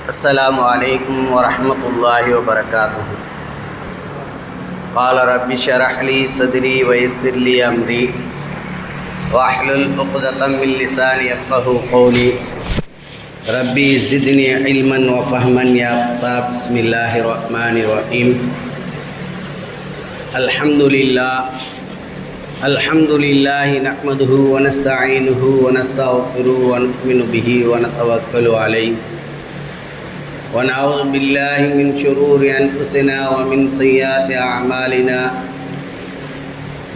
السلام عليكم ورحمة الله وبركاته. قال رب اشرح لي صدري ويسر لي أمري واحلل عقدة من لساني يفقهوا قولي. ربي زدني علما وفهما يا فتاح. بسم الله الرحمن الرحيم. الحمد لله نحمده ونستعينه ونستغفره ونؤمن به ونتوكل عليه ونعوذ بالله من شرور أنفسنا ومن سيئات أعمالنا.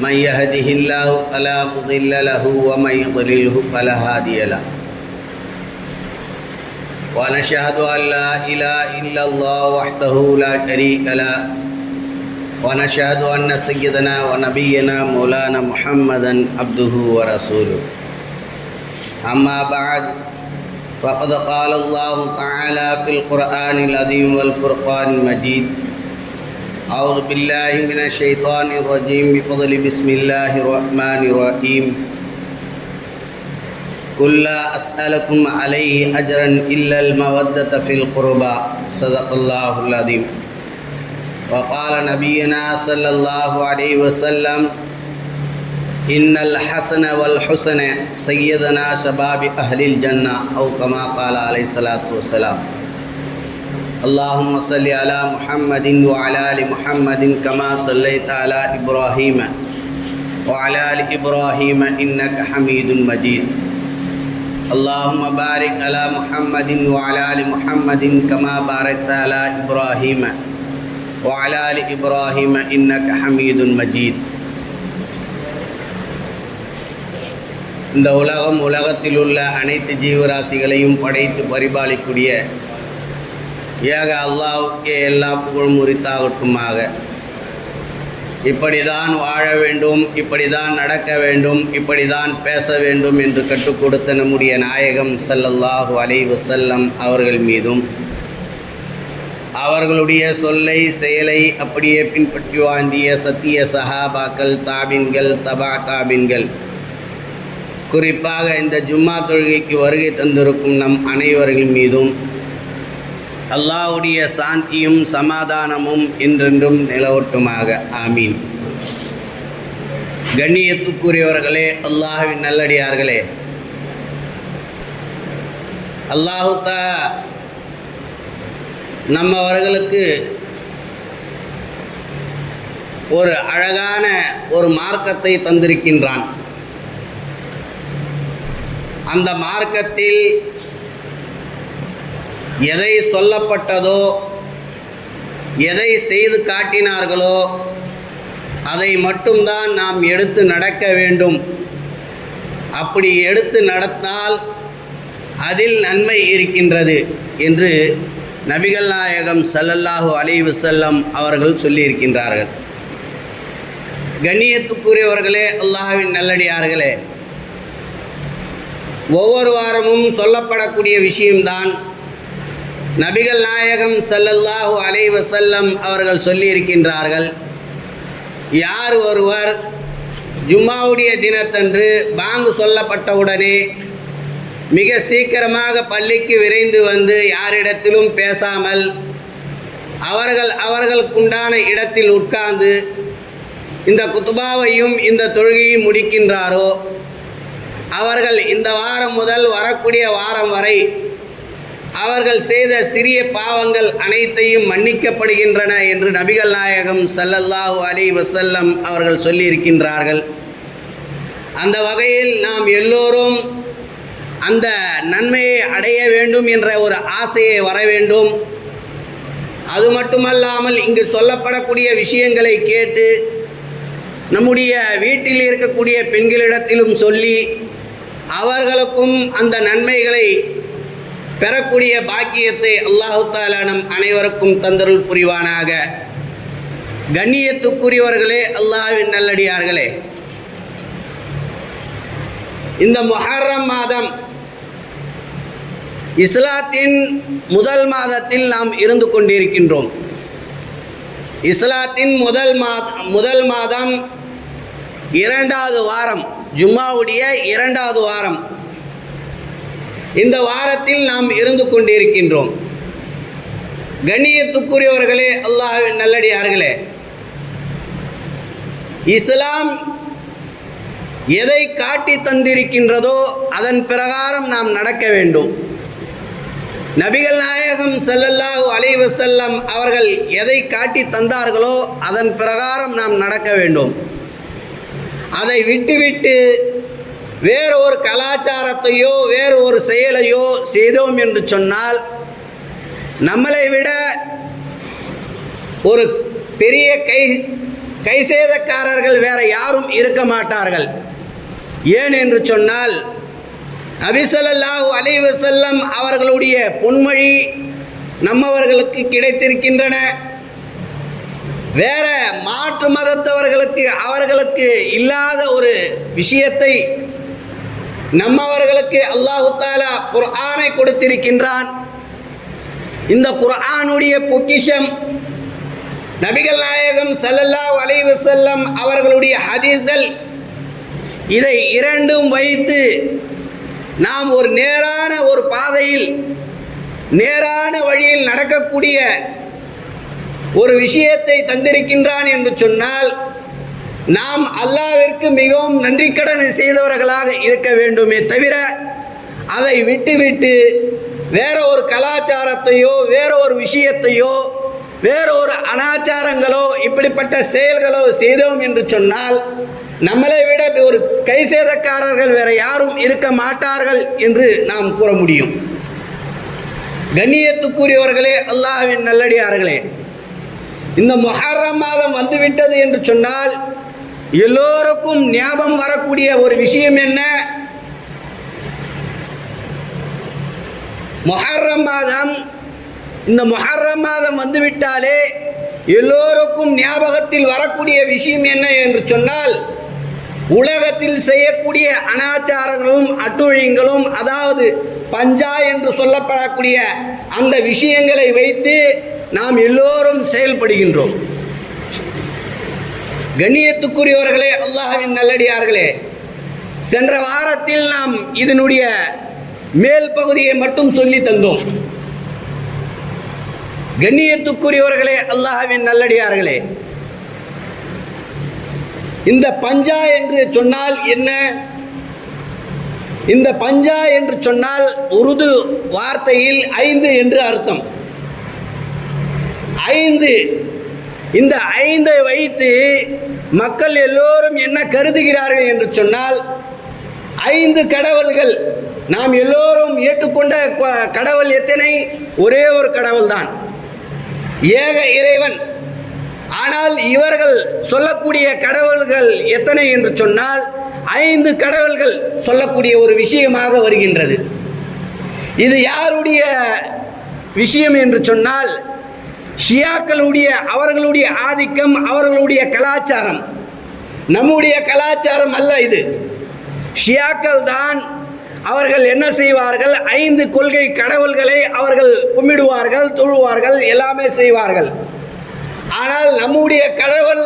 من يهده الله فلا مضل له ومن يضلله فلا هادي له. ونشهد أن لا إله إلا الله وحده لا شريك له ونشهد أن سيدنا ونبينا مولانا محمدا عبده ورسوله. أما بعد فقد قال الله تعالى في القرآن العظيم والفرقان المجيد. أعوذ بالله من الشيطان الرجيم بفضل بسم الله الرحمن الرحيم. قل لا أسألكم عليه أجرا إلا المودة في القربى. صدق الله العظيم. وقال نبينا صلى الله عليه وسلم إن الحسن والحسن سيدنا شباب أهل الجنة أو كما قال عليه الصلاة والسلام. اللهم صل على محمد وعلى آل محمد كما صليت على إبراهيم وعلى آل إبراهيم إنك حميد مجيد. اللهم بارك على محمد وعلى آل محمد كما باركت على إبراهيم وعلى آل إبراهيم إنك حميد مجيد. இந்த உலகத்தில் உள்ள அனைத்து ஜீவராசிகளையும் படைத்து பரிபாலிக்கூடிய ஏக அல்லாஹ்வுக்கே எல்லா புகழும் உரித்தாகட்டுமாக. இப்படிதான் வாழ வேண்டும், இப்படிதான் நடக்க வேண்டும், இப்படிதான் பேச வேண்டும் என்று கற்றுக் கொடுத்த நம்முடைய நாயகம் ஸல்லல்லாஹு அலைஹி வஸல்லம் அவர்கள் மீதும் அவர்களுடைய சொல்லை செயலை அப்படியே பின்பற்றி வாழ்ந்திய சத்திய சஹாபாக்கள், தாபின்கள், தபா தாபின்கள், குறிப்பாக இந்த ஜும்மா தொழுகைக்கு வருகை தந்திருக்கும் நம் அனைவர்கள் மீதும் அல்லாஹ்வுடைய சாந்தியும் சமாதானமும் என்றென்றும் நிலவட்டுமாக. ஆமீன். கண்ணியத்துக்குரியவர்களே, அல்லாஹ்வின் நல்லடியார்களே, அல்லாஹு தஆலா நம்மவர்களுக்கு ஒரு அழகான ஒரு மார்க்கத்தை தந்திருக்கின்றான். அந்த மார்க்கத்தில் எதை சொல்லப்பட்டதோ, எதை செய்து காட்டினார்களோ அதை மட்டும்தான் நாம் எடுத்து நடக்க வேண்டும். அப்படி எடுத்து நடந்தால் அதில் நன்மை இருக்கின்றது என்று நபிகள் நாயகம் ஸல்லல்லாஹு அலைஹி வஸல்லம் அவர்கள் சொல்லியிருக்கின்றார்கள். கண்ணியத்துக்குரியவர்களே, அல்லாஹ்வின் நல்லடியார்களே, ஒவ்வொரு வாரமும் சொல்லப்படக்கூடிய விஷயம்தான் நபிகள் நாயகம் ஸல்லல்லாஹு அலைஹி வஸல்லம் அவர்கள் சொல்லியிருக்கின்றார்கள். யார் ஒருவர் ஜும்மாவுடைய தினத்தன்று பாங்கு சொல்லப்பட்டவுடனே மிக சீக்கிரமாக பள்ளிக்கு விரைந்து வந்து யாரிடத்திலும் பேசாமல் அவர்களுக்குண்டான இடத்தில் உட்கார்ந்து இந்த குத்துபாவையும் இந்த தொழுகையும் முடிக்கின்றாரோ அவர்கள் இந்த வாரம் முதல் வரக்கூடிய வாரம் வரை அவர்கள் செய்த சிறிய பாவங்கள் அனைத்தையும் மன்னிக்கப்படுகின்றன என்று நபிகள் நாயகம் ஸல்லல்லாஹு அலைஹி வஸல்லம் அவர்கள் சொல்லியிருக்கின்றார்கள். அந்த வகையில் நாம் எல்லோரும் அந்த நன்மையை அடைய வேண்டும் என்ற ஒரு ஆசையை வர வேண்டும். அது மட்டுமல்லாமல் இங்கு சொல்லப்படக்கூடிய விஷயங்களை கேட்டு நம்முடைய வீட்டில் இருக்கக்கூடிய பெண்களிடத்திலும் சொல்லி அவர்களுக்கும் அந்த நன்மைகளை பெறக்கூடிய பாக்கியத்தை அல்லாஹு தஆலா நம் அனைவருக்கும் தந்தருள் புரிவானாக. கண்ணியத்துக்குரியவர்களே, அல்லாஹ்வின் நல்லடியார்களே, இந்த முஹர்ரம் மாதம் இஸ்லாத்தின் முதல் மாதத்தில் நாம் இருந்து கொண்டிருக்கின்றோம். இஸ்லாத்தின் முதல் மாதம் இரண்டாவது வாரம், ஜும்மாவுடைய இரண்டாவது வாரம். இந்த வாரத்தில் நாம் இருந்து கொண்டிருக்கின்றோம். கண்ணியத்துக்குரியவர்களே, அல்லாஹ்வின் நல்லடியார்களே, இஸ்லாம் எதை காட்டி தந்திருக்கின்றதோ அதன் பிரகாரம் நாம் நடக்க வேண்டும். நபிகள் நாயகம் ஸல்லல்லாஹு அலைஹி வஸல்லம் அவர்கள் எதை காட்டி தந்தார்களோ அதன் பிரகாரம் நாம் நடக்க வேண்டும். அதை விட்டுவிட்டு வேறு ஒரு கலாச்சாரத்தையோ வேறு ஒரு செயலையோ செய்தோம் என்று சொன்னால் நம்மளை விட ஒரு பெரிய கைசேதக்காரர்கள் வேறு யாரும் இருக்க மாட்டார்கள். ஏன் என்று சொன்னால் நபி ஸல்லல்லாஹு அலைஹி வஸல்லம் அவர்களுடைய பொன்மொழி நம்மவர்களுக்கு கிடைத்திருக்கின்றன. வேற மாற்று மதத்தவர்களுக்கு அவர்களுக்கு இல்லாத ஒரு விஷயத்தை நம்மவர்களுக்கு அல்லாஹு தஆலா குர்ஆனை கொடுத்திருக்கின்றான். இந்த குர்ஆனுடைய பொக்கிஷம் நபிகள் நாயகம் ஸல்லல்லாஹு அலைஹி வஸல்லம் அவர்களுடைய ஹதீஸ்கள், இதை இரண்டும் வைத்து நாம் ஒரு நேரான ஒரு பாதையில் நேரான வழியில் நடக்கக்கூடிய ஒரு விஷயத்தை தந்திருக்கின்றான் என்று சொன்னால் நாம் அல்லாஹ்விற்கு மிகவும் நன்றிக்கடன் செய்தவர்களாக இருக்க வேண்டுமே தவிர அதை விட்டுவிட்டு வேற ஒரு கலாச்சாரத்தையோ வேற ஒரு விஷயத்தையோ வேற ஒரு அனாச்சாரங்களோ இப்படிப்பட்ட செயல்களோ செய்தோம் என்று சொன்னால் நம்மளை விட ஒரு கைசேதக்காரர்கள் வேற யாரும் இருக்க மாட்டார்கள் என்று நாம் கூற முடியும். கண்ணியத்துக்குரியவர்களே, அல்லாஹ்வின் நல்லடியார்களே, இந்த முஹர்ரம் மாதம் வந்துவிட்டது என்று சொன்னால் எல்லோருக்கும் ஞாபகம் வரக்கூடிய ஒரு விஷயம் என்ன? முஹர்ரம் மாதம். இந்த முஹர்ரம் மாதம் வந்துவிட்டாலே எல்லோருக்கும் ஞாபகத்தில் வரக்கூடிய விஷயம் என்ன என்று சொன்னால் உலகத்தில் செய்யக்கூடிய அனாச்சாரங்களும் அட்டுழியங்களும், அதாவது பஞ்சா என்று சொல்லப்படக்கூடிய அந்த விஷயங்களை வைத்து நாம் எல்லோரும் செயல்படுகின்றோம். கண்ணியத்துக்குரியவர்களே, அல்லாஹ்வின் நல்லடியார்களே, சென்ற வாரத்தில் நாம் இதனுடைய மேல் பகுதியை மட்டும் சொல்லி தந்தோம். கண்ணியத்துக்குரியவர்களே, அல்லாஹ்வின் நல்லடியார்களே, இந்த பஞ்சா என்று சொன்னால் என்ன? இந்த பஞ்சா என்று சொன்னால் உருது வார்த்தையில் 5 என்று அர்த்தம். 5. இந்த 5ஐ வைத்து மக்கள் எல்லோரும் என்ன கருதுகிறார்கள் என்று சொன்னால் 5 கடவுள்கள். நாம் எல்லோரும் ஏற்றுக்கொண்ட கடவுள் எத்தனை? ஒரே ஒரு கடவுள் தான், ஏக இறைவன். ஆனால் இவர்கள் சொல்லக்கூடிய கடவுள்கள் எத்தனை என்று சொன்னால் 5 கடவுள்கள் சொல்லக்கூடிய ஒரு விஷயமாக வருகின்றது. இது யாருடைய விஷயம் என்று சொன்னால் ஷியாக்களுடைய, அவர்களுடைய ஆதிக்கம், அவர்களுடைய கலாச்சாரம். நம்முடைய கலாச்சாரம் அல்ல இது. ஷியாக்கள் தான். அவர்கள் என்ன செய்வார்கள்? 5 கொள்கை கடவுள்களை அவர்கள் கும்பிடுவார்கள், தொழுவார்கள், எல்லாமே செய்வார்கள். ஆனால் நம்முடைய கடவுள்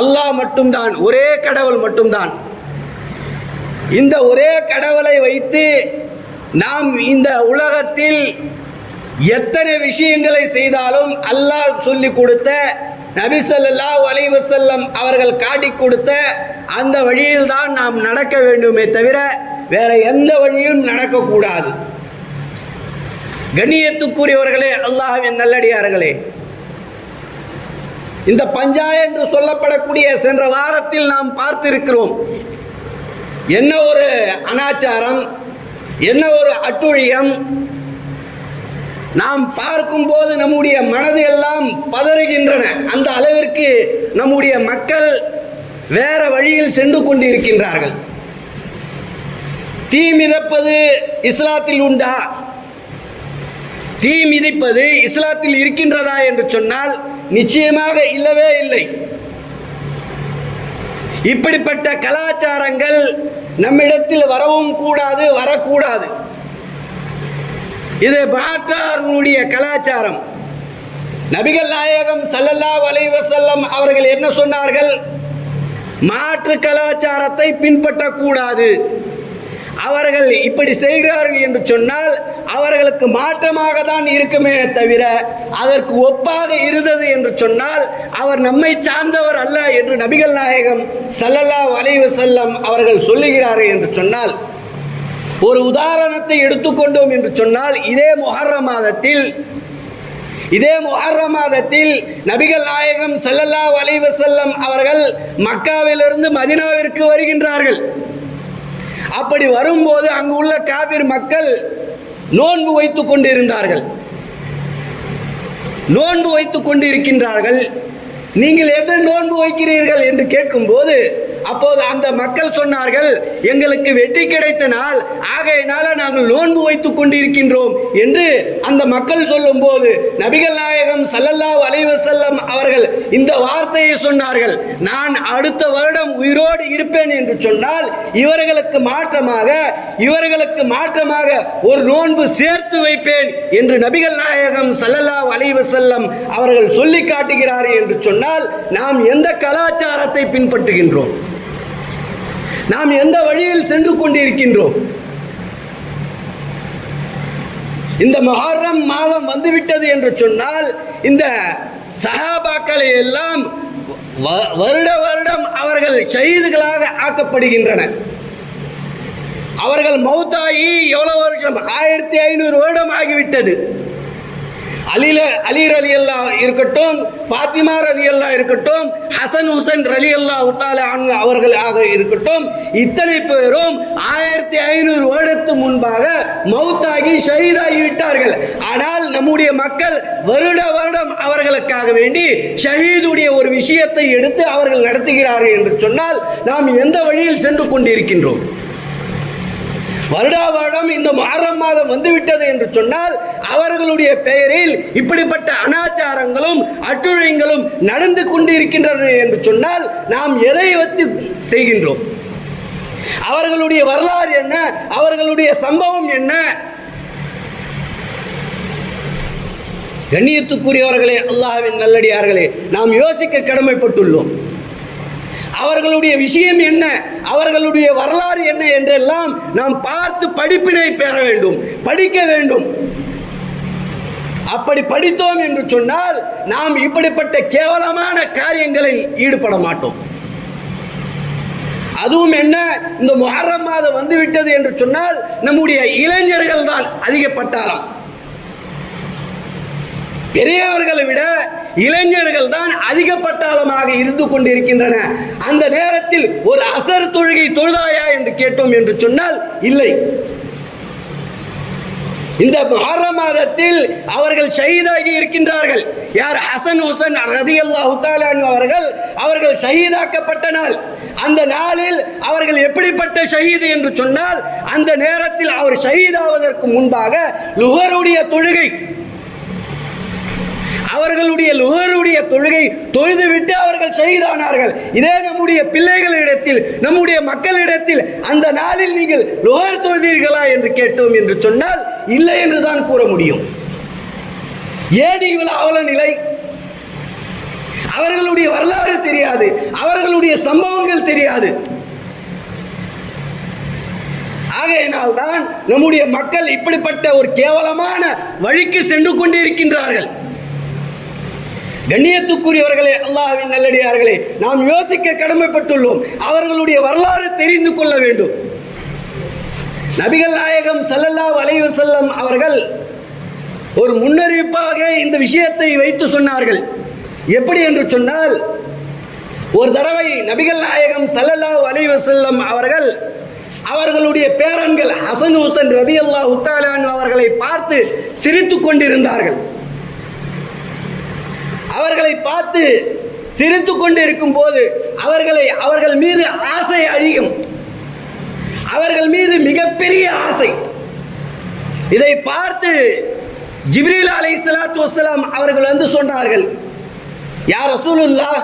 அல்லாஹ் மட்டும்தான், ஒரே கடவுள் மட்டும்தான். இந்த ஒரே கடவுளை வைத்து நாம் இந்த உலகத்தில் எத்தனை விஷயங்களை செய்தாலும் அல்லாஹ் சொல்லி கொடுத்த, நபி ஸல்லல்லாஹு அலைஹி வஸல்லம் அவர்கள் காட்டி கொடுத்த அந்த வழியில் தான் நாம் நடக்க வேண்டுமே தவிர வேற எந்த வழியும் நடக்கக்கூடாது. கண்ணியத்துக்குரியவர்களே, அல்லாஹ்வின் நல்லடியார்களே, இந்த பஞ்சா என்று சொல்லப்படக்கூடிய சென்ற வாரத்தில் நாம் பார்த்திருக்கிறோம். என்ன ஒரு அனாச்சாரம், என்ன ஒரு அட்டுழியம். நாம் பார்க்கும்போது நம்முடைய மனது எல்லாம் பதறுகின்றன. அந்த அளவிற்கு நம்முடைய மக்கள் வேற வழியில் சென்று கொண்டிருக்கின்றார்கள். தீ மிதிப்பது இஸ்லாத்தில் உண்டா? தீ மிதிப்பது இஸ்லாத்தில் இருக்கின்றதா என்று சொன்னால் நிச்சயமாக இல்லவே இல்லை. இப்படிப்பட்ட கலாச்சாரங்கள் நம்மிடத்தில் வரவும் கூடாது, வரக்கூடாது. இது மாற்றார்களுடைய கலாச்சாரம். நபிகள் நாயகம் ஸல்லல்லாஹு அலைஹி வஸல்லம் அவர்கள் என்ன சொன்னார்கள்? மாற்று கலாச்சாரத்தை பின்பற்றக்கூடாது. அவர்கள் அவர்கள் இப்படி செய்கிறார்கள் என்று சொன்னால் அவர்களுக்கு மாற்றமாக தான் இருக்குமே தவிர அதற்கு ஒப்பாக இருந்தது என்று சொன்னால் அவர் நம்மை சார்ந்தவர் அல்ல என்று நபிகள் நாயகம் ஸல்லல்லாஹு அலைஹி வஸல்லம் அவர்கள் சொல்லுகிறார்கள் என்று சொன்னால், ஒரு உதாரணத்தை எடுத்துக்கொண்டோம் என்று சொன்னால், இதே முஹர்ரம் மாதத்தில் நபிகள் நாயகம் ஸல்லல்லாஹு அலைஹி வஸல்லம் அவர்கள் மக்காவிலிருந்து மதீனாவிற்கு வருகின்றார்கள். அப்படி வரும்போது அங்கு உள்ள காபிர் மக்கள் நோன்பு வைத்துக் கொண்டிருக்கின்றார்கள். நீங்கள் எது நோன்பு வைக்கிறீர்கள் என்று கேட்கும்போது அப்போது அந்த மக்கள் சொன்னார்கள், எங்களுக்கு வெற்றி கிடைத்த நாள், ஆகையினால நாங்கள் நோன்பு வைத்துக் கொண்டிருக்கின்றோம் என்று அந்த மக்கள் சொல்லும் போது நபிகள் நாயகம் ஸல்லல்லாஹு அலைஹி வஸல்லம் அவர்கள் இந்த வார்த்தையை சொன்னார்கள், நான் அடுத்த வருடம் உயிரோடு இருப்பேன் என்று சொன்னால் இவர்களுக்கு மாற்றமாக ஒரு நோன்பு சேர்த்து வைப்பேன் என்று நபிகள் நாயகம் ஸல்லல்லாஹு அலைஹி வஸல்லம் அவர்கள் சொல்லி காட்டுகிறார்கள் என்று சொன்னால், நாம் எந்த கலாச்சாரத்தை பின்பற்றுகின்றோம்? நாம் எந்த வழியில் சென்று கொண்டிருக்கின்றோம்? இந்த முஹர்ரம் மாதம் வந்துவிட்டது என்று சொன்னால் இந்த சஹாபாக்களை எல்லாம் வருடம் அவர்கள் ஷஹீதுகளாக ஆக்கப்படுகின்றனர். அவர்கள் மௌத்தாகி எவ்வளவு வருஷம்? 1500 வருடம் ஆகிவிட்டது. அலி ரலியல்லாஹு இருக்கட்டும், ஃபாத்திமா ரலியல்லாஹு இருக்கட்டும், ஹசன் ஹுசைன் ரலியல்லாஹு தஆலா அன்ஹு அவர்களாக இருக்கட்டும், இத்தனை பேரும் 1500 வருடத்துக்கு முன்பாக மௌத்தாகி ஷஹீதாகி விட்டார்கள். ஆனால் நம்முடைய மக்கள் வருடம் அவர்களுக்காக வேண்டி ஷஹீதுடைய ஒரு விஷயத்தை எடுத்து அவர்கள் நடத்துகிறார்கள் என்று சொன்னால் நாம் எந்த வழியில் சென்று கொண்டிருக்கின்றோம்? வருடம் இந்த முஹர்ரம் மாதம் வந்துவிட்டது என்று சொன்னால் அவர்களுடைய பெயரில் இப்படிப்பட்ட அனாச்சாரங்களும் அட்டுழியங்களும் நடந்து கொண்டிருக்கின்றன என்று சொன்னால் நாம் எதை வைத்து செய்கின்றோம்? அவர்களுடைய வரலாறு என்ன? அவர்களுடைய சம்பவம் என்ன? கண்ணியத்துக்குரியவர்களே, அல்லாஹ்வின் நல்லடியார்களே, நாம் யோசிக்க கடமைப்பட்டுள்ளோம். அவர்களுடைய விஷயம் என்ன, அவர்களுடைய வரலாறு என்ன என்றெல்லாம் நாம் பார்த்து படிப்பினை பெற வேண்டும், படிக்க வேண்டும். அப்படி படித்தோம் என்று சொன்னால் நாம் இப்படிப்பட்ட கேவலமான காரியங்களில் ஈடுபட மாட்டோம். அதுவும் என்ன, இந்த முஹர்ரம் மாதம் வந்துவிட்டது என்று சொன்னால் நம்முடைய இளைஞர்கள் தான் அதிக பட்டாளம். பெரியவர்களை விட இளைஞர்கள் தான் அதிக பட்டாளமாக இருந்து கொண்டிருக்கின்றன. அந்த நேரத்தில் ஒரு அசர் தொழுகை தொழுதாயா என்று கேட்டோம் என்று சொன்னால் இல்லை. இந்த முஹர்ரம் மாதத்தில் அவர்கள் ஷஹீதாகி இருக்கின்றார்கள். யார்? ஹசன் ஹுசைன் ரலியல்லாஹு தஆலா அன்ஹு அவர்கள் ஷஹீதாக்கப்பட்ட நாள். அந்த நாளில் அவர்கள் எப்படிப்பட்ட ஷஹீது என்று சொன்னால், அந்த நேரத்தில் அவர் ஷஹீதாவதற்கு முன்பாக லுஹருடைய தொழுகை, அவர்களுடைய லுஹருடைய தொழுகை தொழுதுவிட்டு அவர்கள் ஷஹீதானார்கள். இதே நம்முடைய பிள்ளைகளிடத்தில், நம்முடைய மக்களிடத்தில் அந்த நாளில் நீங்கள் லுஹர் தொழுதீர்களா என்று கேட்டோம் என்று சொன்னால் இல்லை என்று தான் கூற முடியும். ஏன் இவ்வளவு அவல நிலை? அவர்களுடைய வரலாறு தெரியாது, அவர்களுடைய சம்பவங்கள் தெரியாது. ஆகையினால் தான் நம்முடைய மக்கள் இப்படிப்பட்ட ஒரு கேவலமான வழிக்கு சென்று கொண்டிருக்கின்றார்கள். கண்ணியத்துக்குரியவர்களே, அல்லாஹ்வின் நல்லடியார்களே, நாம் யோசிக்க கடமைப்பட்டுள்ளோம். அவர்களுடைய வரலாறு தெரிந்து கொள்ள வேண்டும். நபிகள் நாயகம் ஸல்லல்லாஹு அலைஹி வஸல்லம் அவர்கள் ஒரு முன்னறிவிப்பாக இந்த விஷயத்தை வைத்து சொன்னார்கள். எப்படி என்று சொன்னால், ஒரு தடவை நபிகள் நாயகம் ஸல்லல்லாஹு அலைஹி வஸல்லம் அவர்கள் அவர்களுடைய பேரன்கள் ஹசன் ஹுசைன் ரலியல்லாஹு தஆலா அன்ஹு அவர்களை பார்த்து சிரித்து கொண்டிருந்தார்கள். அவர்களை பார்த்து சிரித்து கொண்டு இருக்கும் போது அவர்கள் மீது ஆசை அதிகம், அவர்கள் மீது மிகப்பெரிய ஆசை. இதை பார்த்து ஜிப்ரீல் அலைஹிஸ்ஸலாத்து வஸ்ஸலாம் அவர்கள் வந்து சொன்னார்கள், யா ரசூலுல்லாஹ்,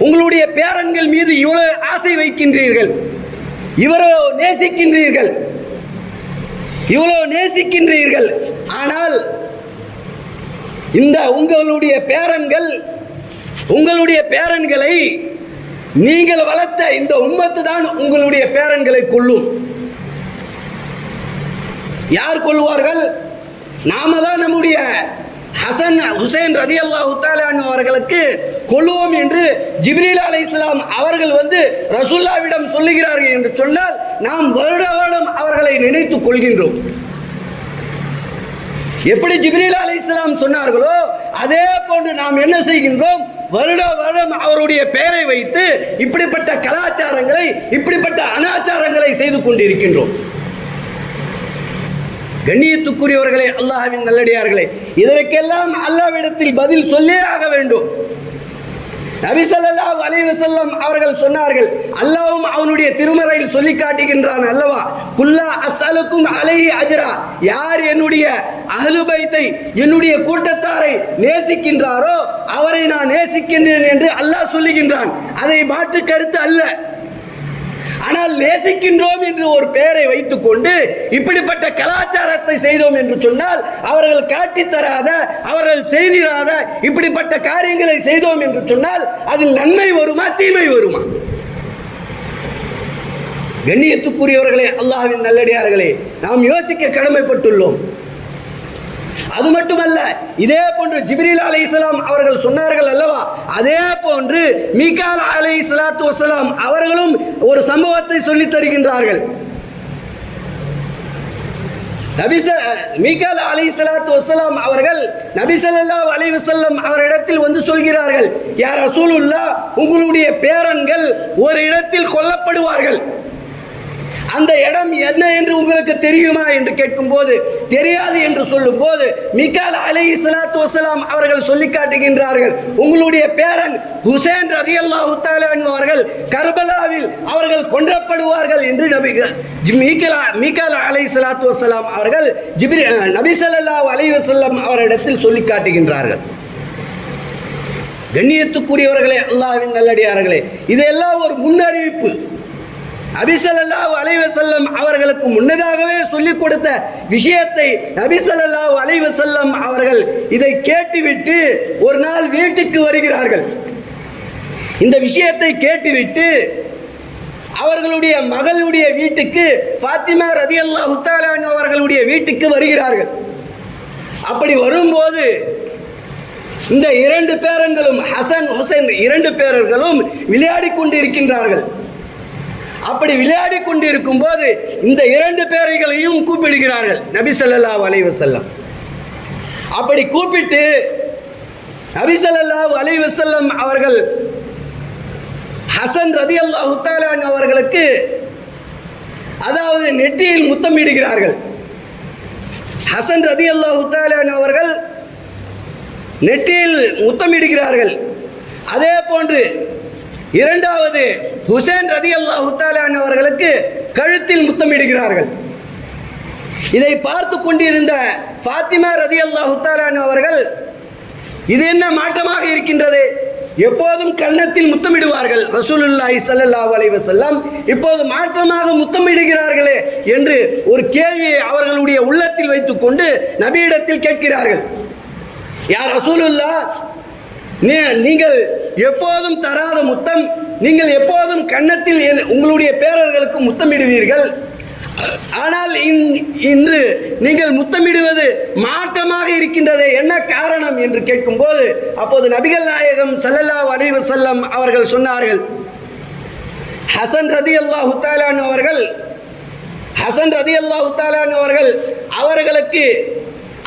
உங்களுடைய பேரன்கள் மீது இவ்வளவு ஆசை வைக்கின்றீர்கள், இவ்வளவு நேசிக்கின்றீர்கள், ஆனால் இந்த உங்களுடைய பேரன்களை நீங்கள் வளர்த்த இந்த உம்மத்து தான் உங்களுடைய பேரன்களை கொல்லும். யார் கொள்வார்கள்? நாம தான் நம்முடைய ஹசன் ஹுசைன் ரலியல்லாஹு தஆலா அன்ஹு அவர்களுக்கு கொல்லுவோம் என்று ஜிப்ரீல் அலைஹிஸ்ஸலாம் அவர்கள் ரசூலுல்லாஹ்விடம் சொல்லுகிறார்கள் என்று சொன்னால் நாம் வருட வருடம் அவர்களை நினைத்துக் கொள்கின்றோம். எப்படி ஜிப்ரீல் அலைஹிஸ்ஸலாம் சொன்னார்களோ அதே போன்று நாம் என்ன செய்கின்றோம்? வருட வருடம் அவருடைய பெயரை வைத்து இப்படிப்பட்ட கலாச்சாரங்களை, இப்படிப்பட்ட அனாச்சாரங்களை செய்து கொண்டிருக்கின்றோம். கண்ணியத்துக்குரியவர்களே, அல்லாஹ்வின் நல்லடியார்களே, இதற்கெல்லாம் அல்லாஹ்விடத்தில் பதில் சொல்லே ஆக வேண்டும். நபி ஸல்லல்லாஹு அலைஹி வஸல்லம் அவர்கள் சொன்னார்கள், அல்லாஹ்வும் அவனுடைய திருமறையில் சொல்லி காட்டுகின்றான் அல்லவா, குல்லா அஸ்அலுக்கும் அலைஹி அஜ்ரா, யார் என்னுடைய அஹ்லு பைத்தை, என்னுடைய கூட்டத்தாரை நேசிக்கின்றாரோ அவரை நான் நேசிக்கின்றேன் என்று அல்லாஹ் சொல்லுகின்றான். அதை மாற்று கருத்து அல்ல. ஆனால் நேசிக்கின்றோம் என்று ஒரு பெயரை வைத்துக் கொண்டு இப்படிப்பட்ட கலாச்சாரத்தை செய்தோம் என்று சொன்னால், அவர்கள் காட்டித்தராத, அவர்கள் செய்திராத இப்படிப்பட்ட காரியங்களை செய்தோம் என்று சொன்னால் அதில் நன்மை வருமா, தீமை வருமா? கண்ணியத்துக்குரியவர்களே, அல்லாஹ்வின் நல்லடியார்களே, நாம் யோசிக்க கடமைப்பட்டுள்ளோம். அது மட்டுமல்ல, இதே போன்று ஜிப்ரீல் அலைஹிஸ்ஸலாம் அவர்கள் சொன்னார்கள் அல்லவா, அதே போன்று மீகால் அலைஹிஸ்ஸலாத்து வஸ்ஸலாம் அவர்களும் ஒரு சம்பவத்தை சொல்லி தருகின்றார்கள். மீகால் அலைஹிஸ்ஸலாத்து வஸ்ஸலாம் அவர்கள் நபி ஸல்லல்லாஹு அலைஹி வஸல்லம் அவரிடத்தில் சொல்கிறார்கள், யா ரசூலுல்லாஹ், உங்களுடைய பேரன்கள் ஒரு இடத்தில் கொல்லப்படுவார்கள், அந்த இடம் என்ன என்று உங்களுக்கு தெரியுமா என்று கேட்கும்போது தெரியாது என்று சொல்லும்போது மீகால் அலைஹிஸ்ஸலாத்து வஸ்ஸலாம் அவர்கள் சொல்லி காட்டுகின்றார்கள், உங்களுடைய பேரன் ஹுசைன் ரலியல்லாஹு தஆலா அன்ஹு அவர்கள் கர்பலாவில் அவர்கள் கொல்லப்படுவார்கள் என்று மீகால் அலைஹிஸ்ஸலாத்து வஸ்ஸலாம் அவர்கள் நபி ஸல்லல்லாஹு அலைஹி வஸல்லம் அவரிடத்தில் சொல்லி காட்டுகின்றார்கள். கண்ணியத்துக்குரியவர்களே, அல்லாஹ்வின் நல்லடியார்களே, இதெல்லாம் ஒரு முன்னறிவிப்பு. நபி ஸல்லல்லாஹு அலைஹி வஸல்லம் அவர்களுக்கு முன்னதாகவே சொல்லிக் கொடுத்த விஷயத்தை நபி ஸல்லல்லாஹு அலைஹி வஸல்லம் அவர்கள் இதை கேட்டுவிட்டு ஒரு நாள் வீட்டுக்கு வருகிறார்கள். இந்த விஷயத்தை கேட்டுவிட்டு அவர்களுடைய மகளுடைய வீட்டுக்கு, ஃபாத்திமா ரலியல்லாஹு தஆலா அன்ஹா அவர்களுடைய வீட்டுக்கு வருகிறார்கள். அப்படி வரும்போது இந்த இரண்டு பேரன்களும், ஹசன் ஹுசைன் இரண்டு பேரர்களும் விளையாடி கொண்டிருக்கின்றார்கள். அப்படி விளையாடி கொண்டிருக்கும் போது இந்த இரண்டு பேரைகளையும் கூப்பிடுகிறார்கள் நபி ஸல்லல்லாஹு அலைஹி வஸல்லம். அப்படி கூப்பிட்டு நபி ஸல்லல்லாஹு அலைஹி வஸல்லம் அவர்கள் ஹசன் ரலியல்லாஹு தஆலா அன்ஹு அவர்களுக்கு அதாவது நெற்றியில் முத்தமிடுகிறார்கள். ஹசன் ரலியல்லாஹு தஆலா அன்ஹு அவர்கள் நெற்றியில் முத்தமிடுகிறார்கள். அதே போன்று இரண்டாவது ஹுசைன் ரலியல்லாஹு தஆலா அன்ஹு அவர்களுக்கு கழுத்தில் முத்தமிடுகிறார்கள். இதை பார்த்து கொண்டிருந்த ஃபாத்திமா ரலியல்லாஹு தஆலா அன்ஹா அவர்கள், இது என்ன மாற்றமாக இருக்கின்றது, எப்போதும் கன்னத்தில் முத்தமிடுவார்கள் ரசூலுல்லாஹி ஸல்லல்லாஹு அலைஹி வஸல்லம், இப்போது மாற்றமாக முத்தமிடுகிறார்களே என்று ஒரு கேள்வியை அவர்களுடைய உள்ளத்தில் வைத்துக்கொண்டு நபியிடத்தில் கேட்கிறார்கள். யா ரசூலுல்லாஹ், நீங்கள் எப்போதும் தராத முத்தம், நீங்கள் எப்போதும் கன்னத்தில் உங்களுடைய பேரர்களுக்கு முத்தமிடுவீர்கள், ஆனால் இன்று நீங்கள் முத்தமிடுவது மாற்றமாக இருக்கின்றதே, என்ன காரணம் என்று கேட்கும்போது அப்போது நபிகள் நாயகம் ஸல்லல்லாஹு அலைஹி வஸல்லம் அவர்கள் சொன்னார்கள், ஹசன் ரலியல்லாஹு தஆலா அன்ஹு அவர்கள் அவர்களுக்கு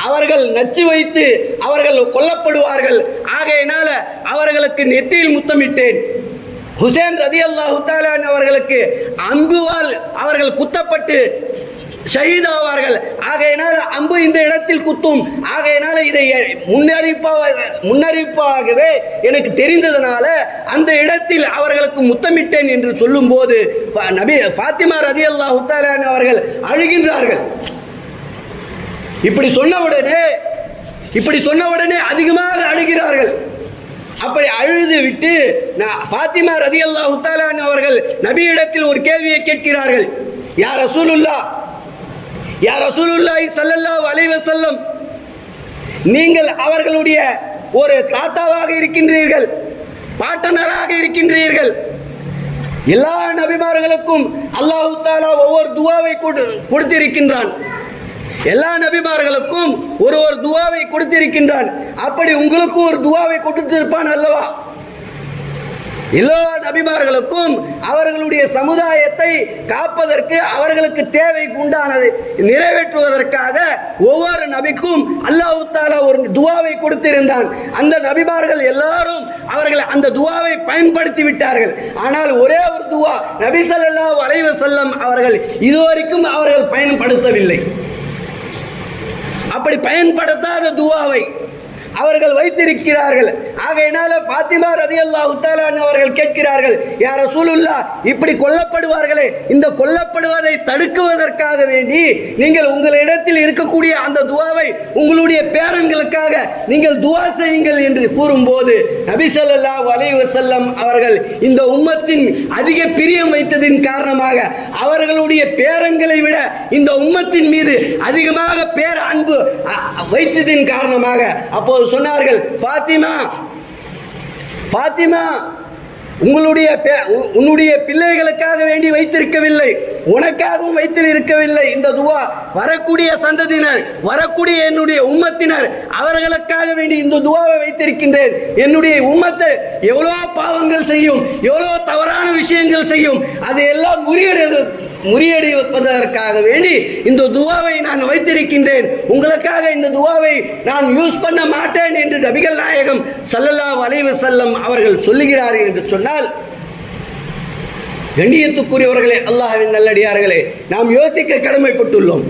அவர்கள் நச்சு வைத்து அவர்கள் கொல்லப்படுவார்கள், ஆகையினால அவர்களுக்கு நெத்தியில் முத்தமிட்டேன். ஹுசைன் ரலியல்லாஹு தஆலா அன்ஹு அவர்களுக்கு அம்புவால் அவர்கள் குத்தப்பட்டு ஷஹீதாவார்கள், ஆகையினால அம்பு இந்த இடத்தில் குத்தும், ஆகையினால இதை முன்னறிவிப்பாகவே எனக்கு தெரிந்ததனால அந்த இடத்தில் அவர்களுக்கு முத்தமிட்டேன் என்று சொல்லும்போது ஃபாத்திமா ரலியல்லாஹு தஆலா அன்ஹா அவர்கள் அழுகின்றார்கள். இப்படி சொன்ன உடனே அதிகமாக அழுகிறார்கள். அப்படி அழுது விட்டு ஃபாத்திமா ரலியல்லாஹு தஆலா அன்ஹா அவர்கள் நபியிடத்தில் ஒரு கேள்வியை கேட்கிறார்கள். யா ரசூலுல்லாஹி ஸல்லல்லாஹு அலைஹி வஸல்லம், நீங்கள் அவர்களுடைய ஒரு தாத்தாவாக இருக்கின்றீர்கள், பாட்டனராக இருக்கின்றீர்கள். எல்லா நபிமார்களுக்கும் அல்லாஹ் தஆலா ஒவ்வொரு துஆவை கொடுத்திருக்கின்றான். எல்லா நபிமார்களுக்கும் ஒரு துவாவை கொடுத்திருக்கின்றான். அப்படி உங்களுக்கும் ஒரு துவாவை கொடுத்திருப்பான் அல்லவா? எல்லா நபிமார்களுக்கும் அவர்களுடைய சமுதாயத்தை காப்பதற்கு, அவர்களுக்கு தேவைக்கு உண்டானதை நிறைவேற்றுவதற்காக ஒவ்வொரு நபிக்கும் அல்லாஹ் தஆலா ஒரு துவாவை கொடுத்திருந்தான். அந்த நபிமார்கள் எல்லாரும் அவர்கள் அந்த துவாவை பயன்படுத்தி விட்டார்கள். ஆனால் ஒரே ஒரு துவா நபி ஸல்லல்லாஹு அலைஹி வஸல்லம் அவர்கள் இதுவரைக்கும் அவர்கள் பயன்படுத்தவில்லை. அப்படி பயன்படுத்தாத துவாவை அவர்கள் வைத்திருக்கிறார்கள். ஆகையினால ஃபாத்திமா ரலியல்லாஹு தஆலா அவர்கள் கேட்கிறார்கள், யா ரசூலுல்லாஹ், இப்படி கொல்லப்படுவார்களே, இந்த கொல்லப்படுவதை தடுக்குவதற்காக வேண்டி நீங்கள் உங்களிடத்தில் இருக்கக்கூடிய அந்த துவாவை உங்களுடைய பேரன்களுக்காக நீங்கள் துவா செய்யுங்கள் என்று கூறும்போது நபி ஸல்லல்லாஹு அலைஹி வஸல்லம் அவர்கள் இந்த உம்மத்தின் அதிக பிரியம் வைத்ததின் காரணமாக, அவர்களுடைய பேரன்களை விட இந்த உம்மத்தின் மீது அதிகமாக பேர் அன்பு வைத்ததின் காரணமாக அப்போது சொன்னார்கள், ஃபாத்திமா, உன்னுடைய பிள்ளைகளுக்காக வேண்டி வைத்திருக்கவில்லை, உனக்காகவும் வைத்திருக்கவில்லை. இந்த துவா வரக்கூடிய சந்ததியினர், வரக்கூடிய என்னுடைய உம்மத்தினர், அவர்களுக்காக வேண்டி இந்த துவாவை வைத்திருக்கின்றேன். என்னுடைய உம்மத்தை எவ்வளோ பாவங்கள் செய்யும், எவ்வளோ தவறான விஷயங்கள் செய்யும், அதையெல்லாம் முறியடிப்பதற்காக வேண்டி இந்த துவாவை நான் வைத்திருக்கின்றேன். உங்களுக்காக இந்த துவாவை நான் யூஸ் பண்ண மாட்டேன் என்று நபிகள் நாயகம் ஸல்லல்லாஹு அலைஹி வஸல்லம் அவர்கள் சொல்லுகிறார்கள் என்று சொன்னால், கண்ணியத்துக்குரியவர்களே, அல்லாஹ்வின் நல்லடியார்களே, நாம் யோசிக்க கடமைப்பட்டுள்ளோம்.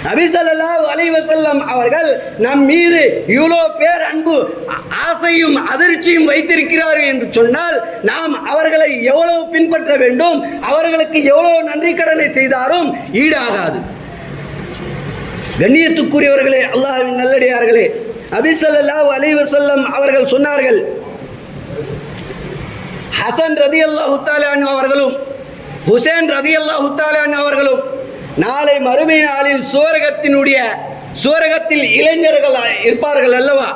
நபி ஸல்லல்லாஹு அலைஹி வஸல்லம் அவர்கள் நம் மீது இவ்வளோ பேர் அன்பு, ஆசையும் அதிர்ச்சியும் வைத்திருக்கிறார்கள் என்று சொன்னால், நாம் அவர்களை எவ்வளவு பின்பற்ற வேண்டும், அவர்களுக்கு எவ்வளவு நன்றி கடனை செய்தாலும் ஈடாகாது. கண்ணியத்துக்குரியவர்களே, அல்லாஹ்வின் நல்லடியார்களே, நபி ஸல்லல்லாஹு அலைஹி வஸல்லம் அவர்கள் சொன்னார்கள், ஹசன் ரலியல்லாஹு தஆலா அன்ஹு அவர்களும் ஹுசைன் ரலியல்லாஹு தஆலா அன்ஹு அவர்களும் நாளை மறுமை நாளில் சுவரகத்தில் இளைஞர்கள் இருப்பார்கள் அல்லவா,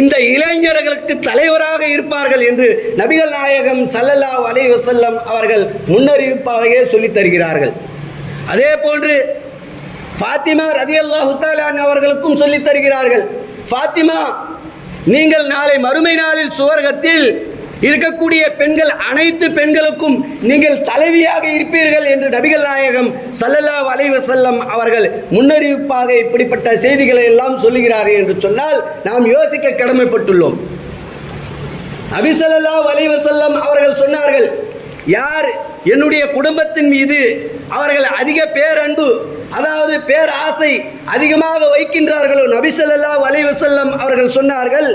இந்த இளைஞர்களுக்கு தலைவராக இருப்பார்கள் என்று நபிகள் நாயகம் ஸல்லல்லாஹு அலைஹி வஸல்லம் அவர்கள் முன்னறிவிப்பாகவே சொல்லித் தருகிறார்கள். அதே போன்று ஃபாத்திமா ரலியல்லாஹு தஆலா அவர்களுக்கும் சொல்லித் தருகிறார்கள், ஃபாத்திமா, நீங்கள் நாளை மறுமை நாளில் சுவரகத்தில் இருக்கக்கூடிய பெண்கள் அனைத்து பெண்களுக்கும் நீங்கள் தலைவியாக இருப்பீர்கள் என்று நபிகள் நாயகம் ஸல்லல்லாஹு அலைஹி வஸல்லம் அவர்கள் முன்னறிவிப்பாக இப்படிப்பட்ட செய்திகளை எல்லாம் சொல்லுகிறார்கள் என்று சொன்னால் நாம் யோசிக்க கடமைப்பட்டுள்ளோம். நபி ஸல்லல்லாஹு அலைஹி வஸல்லம் அவர்கள் சொன்னார்கள், யார் என்னுடைய குடும்பத்தின் மீது அவர்கள் அதிக பேரன்பு, அதாவது பேர் ஆசை அதிகமாக வைக்கின்றார்களோ, நபி ஸல்லல்லாஹு அலைஹி வஸல்லம் அவர்கள் சொன்னார்கள்,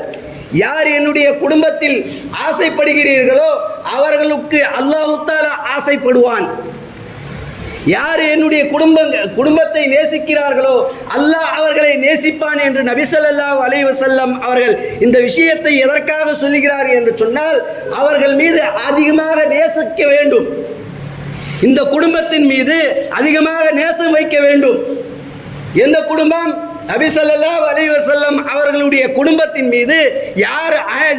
யார் என்னுடைய குடும்பத்தில் ஆசைப்படுகிறீர்களோ அவர்களுக்கு அல்லாஹ் தஆலா ஆசைப்படுவான். யார் என்னுடைய குடும்பத்தை நேசிக்கிறார்களோ அல்லாஹ் அவர்களை நேசிப்பான் என்று நபி ஸல்லல்லாஹு அலைஹி வஸல்லம் அவர்கள் இந்த விஷயத்தை எதற்காக சொல்லுகிறார்கள் என்று சொன்னால், அவர்கள் மீது அதிகமாக நேசிக்க வேண்டும், இந்த குடும்பத்தின் மீது அதிகமாக நேசம் வைக்க வேண்டும். எந்த குடும்பம்? நபி ஸல்லல்லாஹு அலைஹி வஸல்லம் அவர்களுடைய குடும்பத்தின் மீது யார்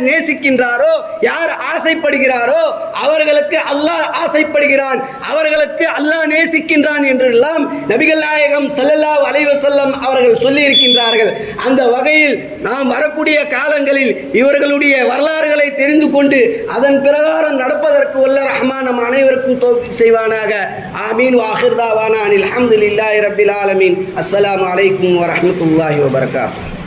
நேசிக்கின்றாரோ, யார் ஆசைப்படுகிறாரோ அவர்களுக்கு அல்லாஹ் ஆசைப்படுகிறான், அவர்களுக்கு அல்லாஹ் நேசிக்கின்றான் என்றெல்லாம் நபிகள் நாயகம் ஸல்லல்லாஹு அலைஹி வஸல்லம் அவர்கள் சொல்லி இருக்கின்றார்கள். அந்த வகையில் நாம் வரக்கூடிய காலங்களில் இவர்களுடைய வரலாறுகளை தெரிந்து கொண்டு அதன் பிரகாரம் நடப்பதற்கு வல்ல ரஹ்மான் நம் அனைவருக்கும் தௌஃபீக் செய்வானாக. ஆமீன். வாஹிர் தாவானா அனில் ஹம்துலில்லாஹி ரப்பில் ஆலமீன். அஸ்ஸலாமு அலைக்கும் வரஹ்மத்துல்லாஹி வபரகாத்துஹு.